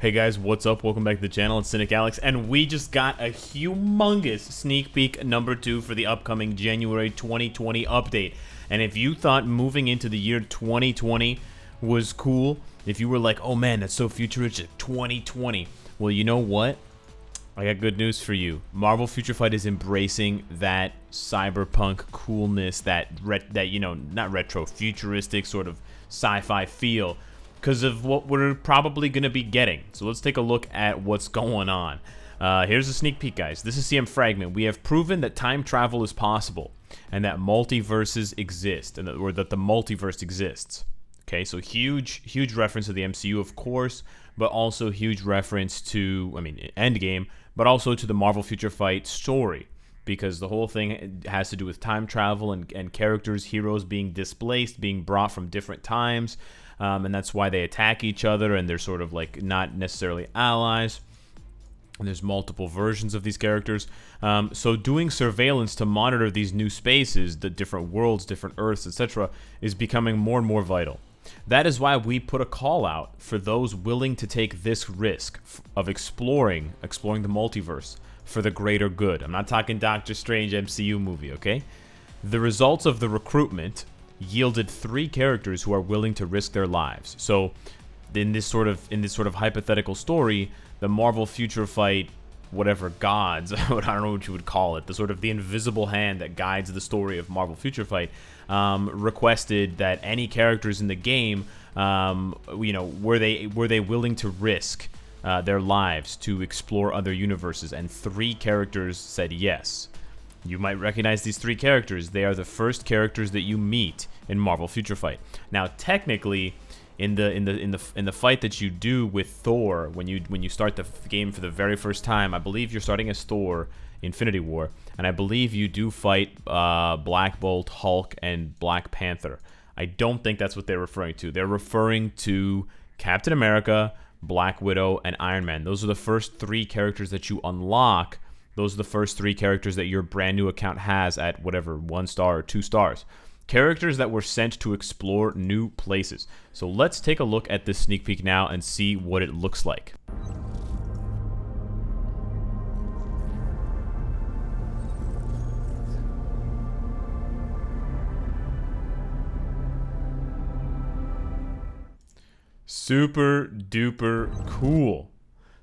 Hey guys, what's up? Welcome back to the channel. It's Cynicalex, and we just got a humongous sneak peek number 2 for the upcoming January 2020 update. And if you thought moving into the year 2020 was cool, if you were like, oh man, that's so futuristic, 2020, well, you know what? I got good news for you. Marvel Future Fight is embracing that cyberpunk coolness, that not retro, futuristic sort of sci-fi feel, because of what we're probably going to be getting. So let's take a look at what's going on. Here's a sneak peek, guys. This is CM Fragment. We have proven that time travel is possible and that multiverses exist, or that the multiverse exists. Okay, so huge reference to the MCU, of course, but also huge reference to, Endgame, but also to the Marvel Future Fight story, because the whole thing has to do with time travel and characters, heroes being displaced, being brought from different times. And that's why they attack each other, and they're sort of like not necessarily allies. And there's multiple versions of these characters. So doing surveillance to monitor these new spaces, the different worlds, different Earths, etc., is becoming more and more vital. That is why we put a call out for those willing to take this risk of exploring the multiverse for the greater good. I'm not talking Doctor Strange MCU movie, okay? The results of the recruitment yielded 3 characters who are willing to risk their lives. So in this sort of hypothetical story, the Marvel Future Fight whatever gods, I don't know what you would call it, the invisible hand that guides the story of Marvel Future Fight, requested that any characters in the game, were they willing to risk their lives to explore other universes, and 3 characters said yes. You might recognize these 3 characters. They are the first characters that you meet in Marvel Future Fight. Now, technically, in the fight that you do with Thor, when you start the game for the very first time, I believe you're starting as Thor, Infinity War, and I believe you do fight Black Bolt, Hulk, and Black Panther. I don't think that's what they're referring to. They're referring to Captain America, Black Widow, and Iron Man. Those are the first 3 characters that you unlock. Those are the first 3 characters that your brand new account has at whatever, 1 star or 2 stars. Characters that were sent to explore new places. So let's take a look at this sneak peek now and see what it looks like. Super duper cool.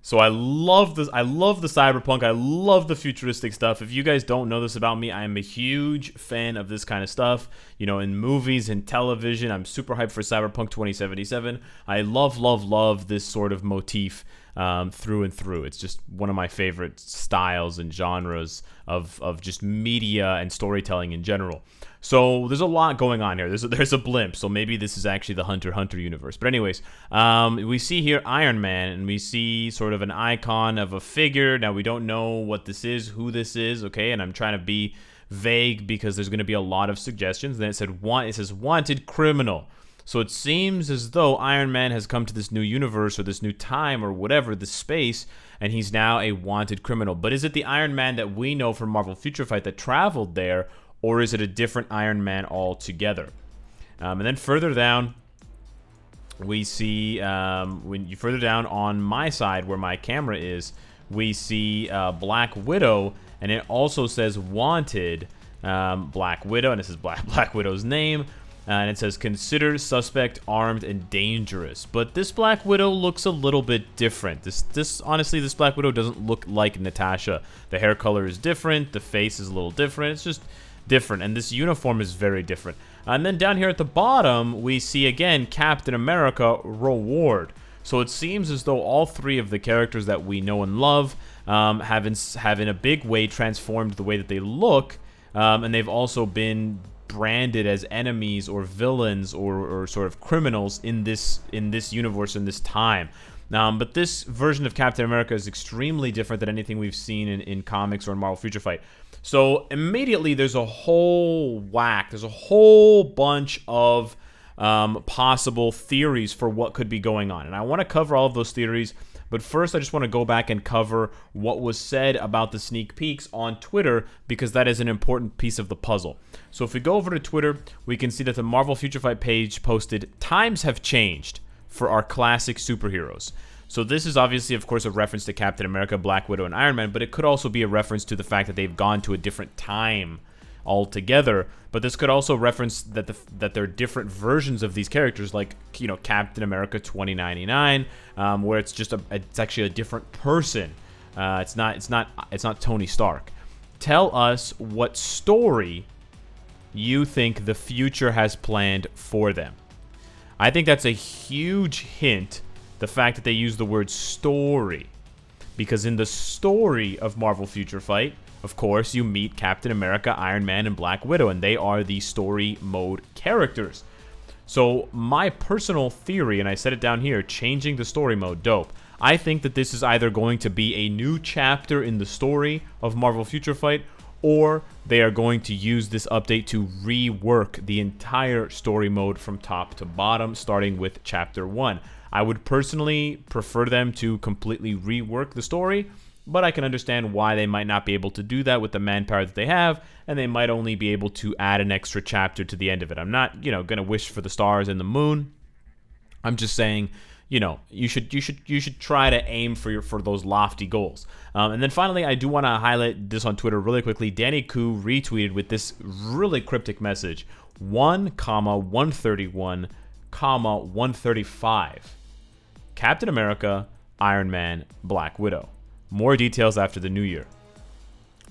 So I love this. I love the cyberpunk. I love the futuristic stuff. If you guys don't know this about me, I am a huge fan of this kind of stuff. You know, in movies and television, I'm super hyped for Cyberpunk 2077. I love this sort of motif through and through. It's just one of my favorite styles and genres of just media and storytelling in general. So there's a lot going on here. There's a blimp, so maybe this is actually the Hunter x Hunter universe. But anyways, we see here Iron Man, and we see sort of an icon of a figure. Now, we don't know what this is, who this is, okay? And I'm trying to be vague because there's going to be a lot of suggestions. Then it says wanted criminal. So it seems as though Iron Man has come to this new universe or this new time or whatever, this space, and he's now a wanted criminal. But is it the Iron Man that we know from Marvel Future Fight that traveled there, or is it a different Iron Man altogether? And then further down, we see, further down on my side where my camera is, we see Black Widow, and it also says wanted Black Widow, and this is Black Widow's name. And it says, consider suspect armed and dangerous. But this Black Widow looks a little bit different. Honestly, this Black Widow doesn't look like Natasha. The hair color is different. The face is a little different. It's just different. And this uniform is very different. And then down here at the bottom, we see again Captain America Reward. So it seems as though all 3 of the characters that we know and love have in a big way transformed the way that they look. And they've also been branded as enemies or villains or sort of criminals in this universe, in this time. But this version of Captain America is extremely different than anything we've seen in comics or in Marvel Future Fight. So immediately there's a whole bunch of possible theories for what could be going on. And I want to cover all of those theories, but first I just want to go back and cover what was said about the sneak peeks on Twitter, because that is an important piece of the puzzle. So if we go over to Twitter, we can see that the Marvel Future Fight page posted, "Times have changed for our classic superheroes." So this is obviously, of course, a reference to Captain America, Black Widow, and Iron Man, but it could also be a reference to the fact that they've gone to a different time altogether. But this could also reference that there are different versions of these characters, like, you know, Captain America 2099, where it's actually a different person. It's not Tony Stark. Tell us what story you think the future has planned for them. I think that's a huge hint, the fact that they use the word story. Because in the story of Marvel Future Fight, of course, you meet Captain America, Iron Man, and Black Widow, and they are the story mode characters. So my personal theory, and I said it down here, changing the story mode, dope. I think that this is either going to be a new chapter in the story of Marvel Future Fight, or they are going to use this update to rework the entire story mode from top to bottom, starting with Chapter 1. I would personally prefer them to completely rework the story, but I can understand why they might not be able to do that with the manpower that they have, and they might only be able to add an extra chapter to the end of it. I'm not, going to wish for the stars and the moon. I'm just saying, you should try to aim for those lofty goals. And then finally, I do want to highlight this on Twitter really quickly. Danny Koo retweeted with this really cryptic message: 1,131, 135. Captain America, Iron Man, Black Widow. More details after the new year.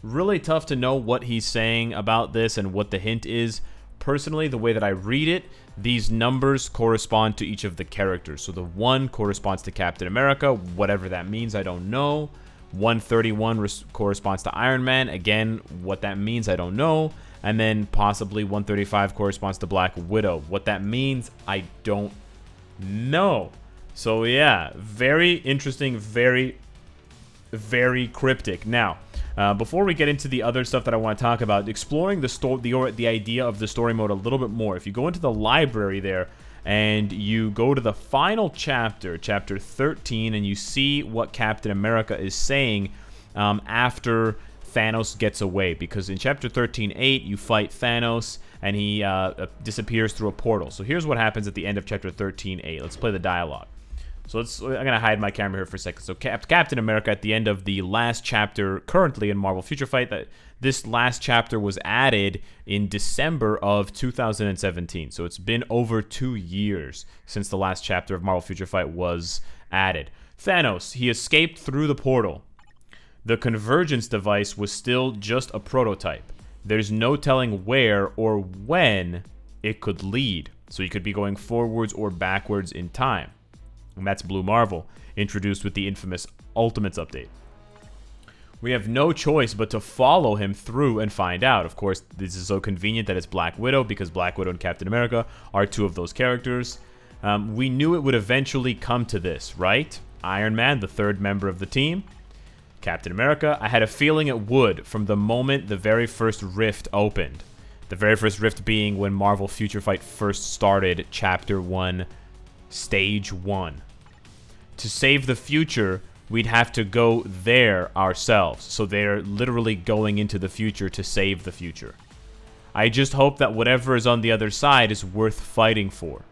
Really tough to know what he's saying about this and what the hint is. Personally, the way that I read it, these numbers correspond to each of the characters. So the 1 corresponds to Captain America, whatever that means, I don't know. 131 corresponds to Iron Man. Again, what that means, I don't know. And then possibly 135 corresponds to Black Widow. What that means, I don't know. So yeah, very interesting, very, very cryptic. Now, before we get into the other stuff that I want to talk about, exploring the idea of the story mode a little bit more. If you go into the library there and you go to the final chapter, chapter 13, and you see what Captain America is saying after Thanos gets away, because in chapter 13:8 you fight Thanos and he disappears through a portal. So here's what happens at the end of chapter 13:8. Let's play the dialogue. So I'm going to hide my camera here for a second. So Captain America at the end of the last chapter currently in Marvel Future Fight, this last chapter was added in December of 2017. So it's been over 2 years since the last chapter of Marvel Future Fight was added. Thanos, he escaped through the portal. The convergence device was still just a prototype. There's no telling where or when it could lead. So you could be going forwards or backwards in time. And that's Blue Marvel, introduced with the infamous Ultimates update. We have no choice but to follow him through and find out. Of course, this is so convenient that it's Black Widow, because Black Widow and Captain America are 2 of those characters. We knew it would eventually come to this, right? Iron Man, the 3rd member of the team. Captain America, I had a feeling it would from the moment the very first rift opened. The very first rift being when Marvel Future Fight first started, Chapter 1, Stage 1. To save the future, we'd have to go there ourselves. So they're literally going into the future to save the future. I just hope that whatever is on the other side is worth fighting for.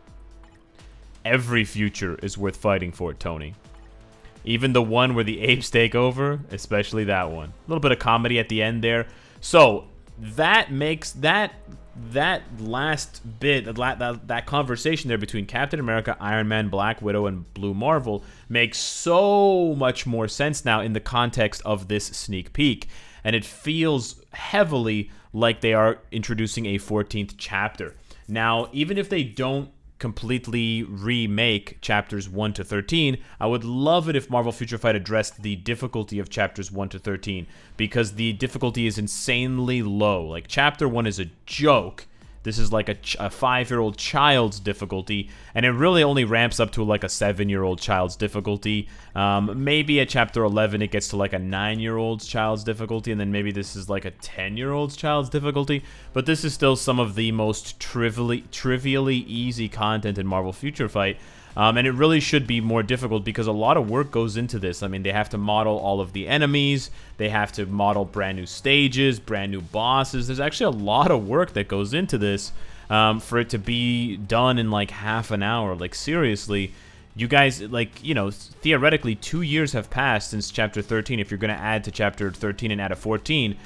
Every future is worth fighting for, Tony. Even the one where the apes take over, especially that one. A little bit of comedy at the end there. So that makes that last bit, that conversation there between Captain America, Iron Man, Black Widow, and Blue Marvel makes so much more sense now in the context of this sneak peek. And it feels heavily like they are introducing a 14th chapter. Now, even if they don't completely remake chapters 1 to 13, I would love it if Marvel Future Fight addressed the difficulty of chapters 1 to 13, because the difficulty is insanely low. Like, chapter 1 is a joke. This is like a 5-year-old child's difficulty, and it really only ramps up to like a 7-year-old child's difficulty. Maybe at chapter 11 it gets to like a 9-year-old child's difficulty, and then maybe this is like a 10-year-old child's difficulty. But this is still some of the most trivially easy content in Marvel Future Fight. And it really should be more difficult because a lot of work goes into this. I mean, they have to model all of the enemies. They have to model brand new stages, brand new bosses. There's actually a lot of work that goes into this for it to be done in like half an hour. Like, seriously, You guys, like, you know, theoretically 2 years have passed since chapter 13. If you're going to add to chapter 13 and add a 14,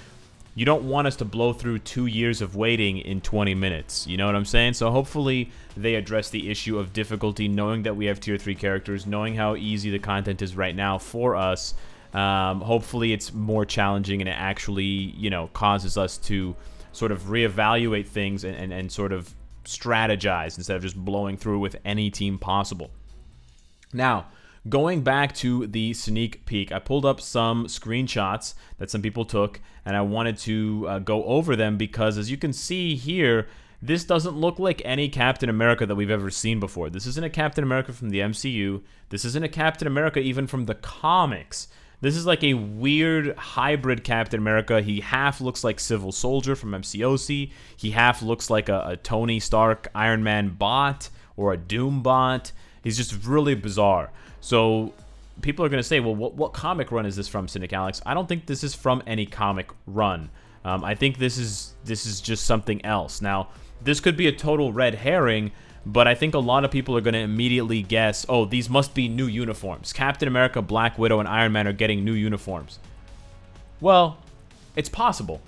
you don't want us to blow through 2 years of waiting in 20 minutes. You know what I'm saying? So hopefully they address the issue of difficulty, knowing that we have tier 3 characters, knowing how easy the content is right now for us. Hopefully it's more challenging and it actually, you know, causes us to sort of reevaluate things and sort of strategize instead of just blowing through with any team possible. Now, going back to the sneak peek, I pulled up some screenshots that some people took, and I wanted to go over them because, as you can see here, this doesn't look like any Captain America that we've ever seen before. This isn't a Captain America from the MCU. This isn't a Captain America even from the comics. This is like a weird hybrid Captain America. He half looks like Civil Soldier from MCOC. He half looks like a Tony Stark Iron Man bot or a Doom bot. He's just really bizarre. So people are going to say, well, what comic run is this from, Cynicalex? I don't think this is from any comic run. I think this is just something else. Now, this could be a total red herring, but I think a lot of people are going to immediately guess, oh, these must be new uniforms. Captain America, Black Widow, and Iron Man are getting new uniforms. Well, it's possible,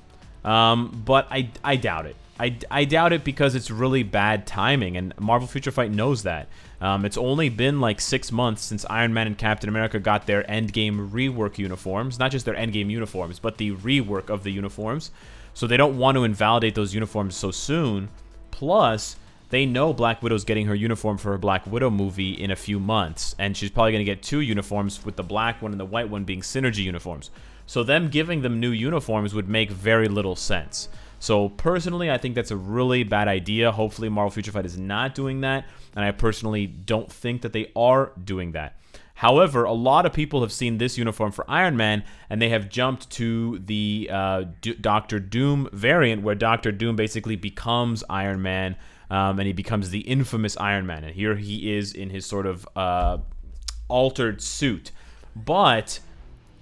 but I doubt it. I doubt it because it's really bad timing, and Marvel Future Fight knows that. It's only been like 6 months since Iron Man and Captain America got their Endgame rework uniforms. Not just their Endgame uniforms, but the rework of the uniforms. So they don't want to invalidate those uniforms so soon. Plus, they know Black Widow's getting her uniform for her Black Widow movie in a few months, and she's probably going to get 2 uniforms, with the black one and the white one being synergy uniforms. So them giving them new uniforms would make very little sense. So personally, I think that's a really bad idea. Hopefully Marvel Future Fight is not doing that, and I personally don't think that they are doing that. However, a lot of people have seen this uniform for Iron Man, and they have jumped to the Doctor Doom variant, where Doctor Doom basically becomes Iron Man, and he becomes the infamous Iron Man. And here he is in his sort of altered suit. But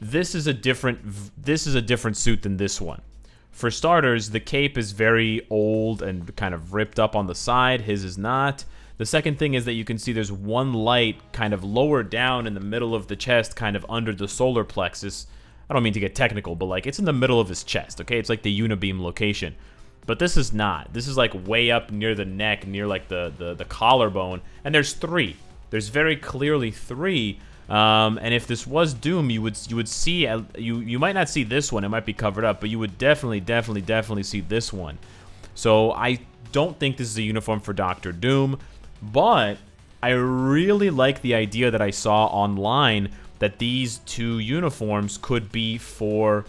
this is a different suit than this one. For starters, the cape is very old and kind of ripped up on the side. His is not. The second thing is that you can see there's one light kind of lower down in the middle of the chest, kind of under the solar plexus. I don't mean to get technical, but like it's in the middle of his chest, okay? It's like the unibeam location. But this is not. This is like way up near the neck, near like the collarbone. And there's 3. There's very clearly 3. And if this was Doom, you would see, you might not see this one, it might be covered up, but you would definitely see this one. So I don't think this is a uniform for Doctor Doom, but I really like the idea that I saw online that these 2 uniforms could be for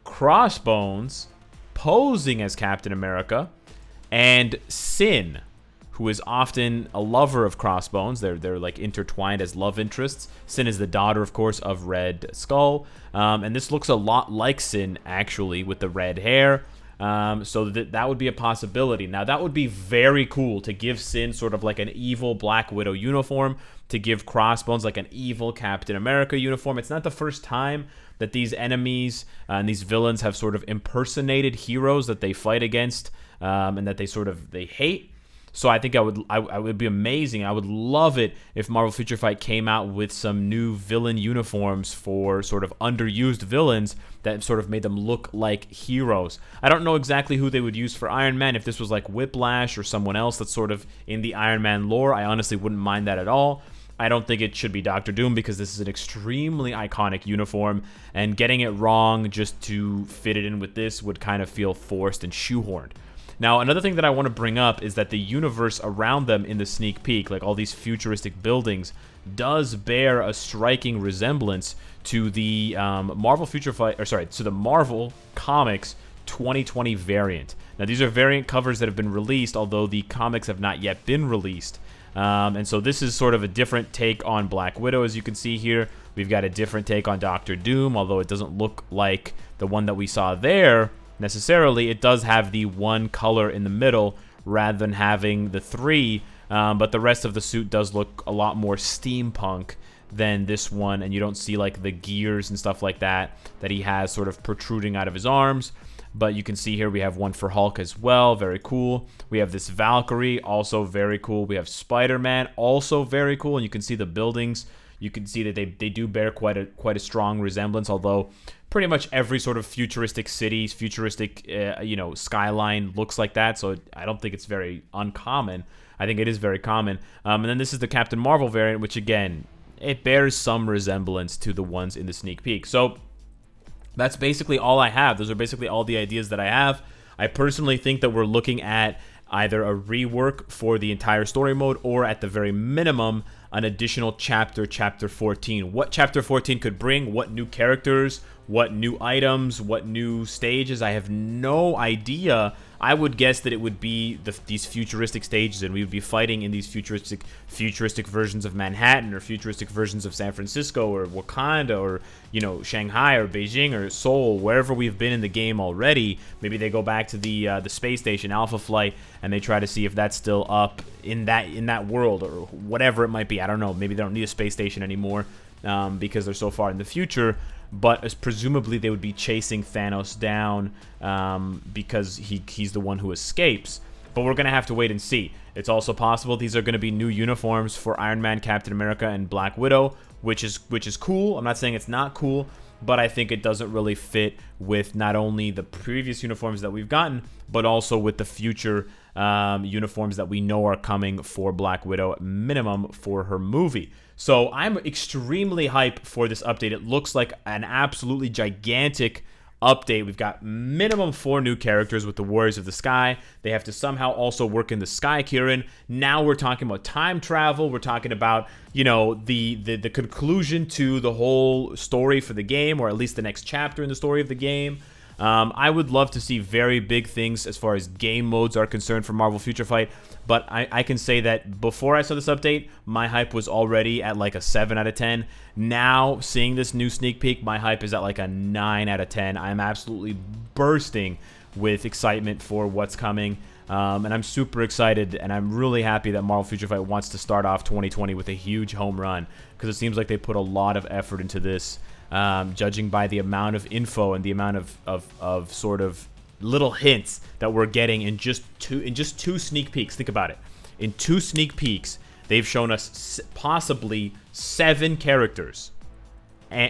Crossbones posing as Captain America and Sin, who is often a lover of Crossbones. They're like intertwined as love interests. Sin is the daughter, of course, of Red Skull. And this looks a lot like Sin, actually, with the red hair. So that would be a possibility. Now, that would be very cool to give Sin sort of like an evil Black Widow uniform, to give Crossbones like an evil Captain America uniform. It's not the first time that these enemies and these villains have sort of impersonated heroes that they fight against, and that they hate. So I think I would be amazing. I would love it if Marvel Future Fight came out with some new villain uniforms for sort of underused villains that sort of made them look like heroes. I don't know exactly who they would use for Iron Man. If this was like Whiplash or someone else that's sort of in the Iron Man lore, I honestly wouldn't mind that at all. I don't think it should be Doctor Doom because this is an extremely iconic uniform, and getting it wrong just to fit it in with this would kind of feel forced and shoehorned. Now, another thing that I want to bring up is that the universe around them in the sneak peek, like all these futuristic buildings, does bear a striking resemblance to the Marvel Comics 2020 variant. Now, these are variant covers that have been released, although the comics have not yet been released. And so this is sort of a different take on Black Widow, as you can see here. We've got a different take on Doctor Doom, although it doesn't look like the one that we saw there necessarily. It does have the one color in the middle rather than having the 3, but the rest of the suit does look a lot more steampunk than this one, and you don't see like the gears and stuff like that he has sort of protruding out of his arms. but you can see here we have one for Hulk as well. Very cool. We have this Valkyrie, also very cool. We have Spider-Man, also very cool. And you can see the buildings. You can see that they do bear quite a strong resemblance, although pretty much every sort of futuristic city, futuristic skyline looks like that. So I don't think it's very uncommon. I think it is very common. And then this is the Captain Marvel variant, which again, it bears some resemblance to the ones in the sneak peek. So that's basically all I have. Those are basically all the ideas that I have. I personally think that we're looking at either a rework for the entire story mode or at the very minimum an additional chapter 14. What chapter 14 could bring, what new characters, what new items, what new stages, I have no idea. I would guess that it would be these futuristic stages, and we would be fighting in these futuristic versions of Manhattan, or futuristic versions of San Francisco, or Wakanda, or Shanghai, or Beijing, or Seoul, wherever we've been in the game already. Maybe they go back to the space station Alpha Flight, and they try to see if that's still up in that world, or whatever it might be. I don't know. Maybe they don't need a space station anymore because they're so far in the future. But as presumably they would be chasing Thanos down because he's the one who escapes. But we're going to have to wait and see. It's also possible these are going to be new uniforms for Iron Man, Captain America, and Black Widow, which is cool. I'm not saying it's not cool, but I think it doesn't really fit with not only the previous uniforms that we've gotten, but also with the future uniforms that we know are coming for Black Widow, at minimum for her movie. So I'm extremely hyped for this update. It looks like an absolutely gigantic update. We've got minimum 4 new characters with the Warriors of the Sky. They have to somehow also work in the Sky Kieran. Now we're talking about time travel. We're talking about, the conclusion to the whole story for the game, or at least the next chapter in the story of the game. I would love to see very big things as far as game modes are concerned for Marvel Future Fight, but I can say that before I saw this update, my hype was already at like a 7 out of 10. Now, seeing this new sneak peek, my hype is at like a 9 out of 10. I'm absolutely bursting with excitement for what's coming, and I'm super excited, and I'm really happy that Marvel Future Fight wants to start off 2020 with a huge home run, because it seems like they put a lot of effort into this. Judging by the amount of info and the amount of sort of little hints that we're getting in just two sneak peeks. Think about it. In 2 sneak peeks, they've shown us possibly 7 characters.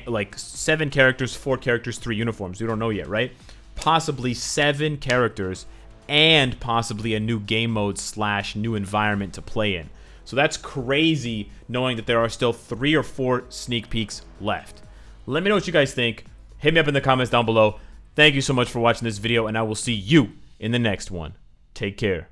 Like 7 characters, 4 characters, 3 uniforms. We don't know yet, right? Possibly 7 characters and possibly a new game mode / new environment to play in. So that's crazy, knowing that there are still 3 or 4 sneak peeks left. Let me know what you guys think. Hit me up in the comments down below. Thank you so much for watching this video, and I will see you in the next one. Take care.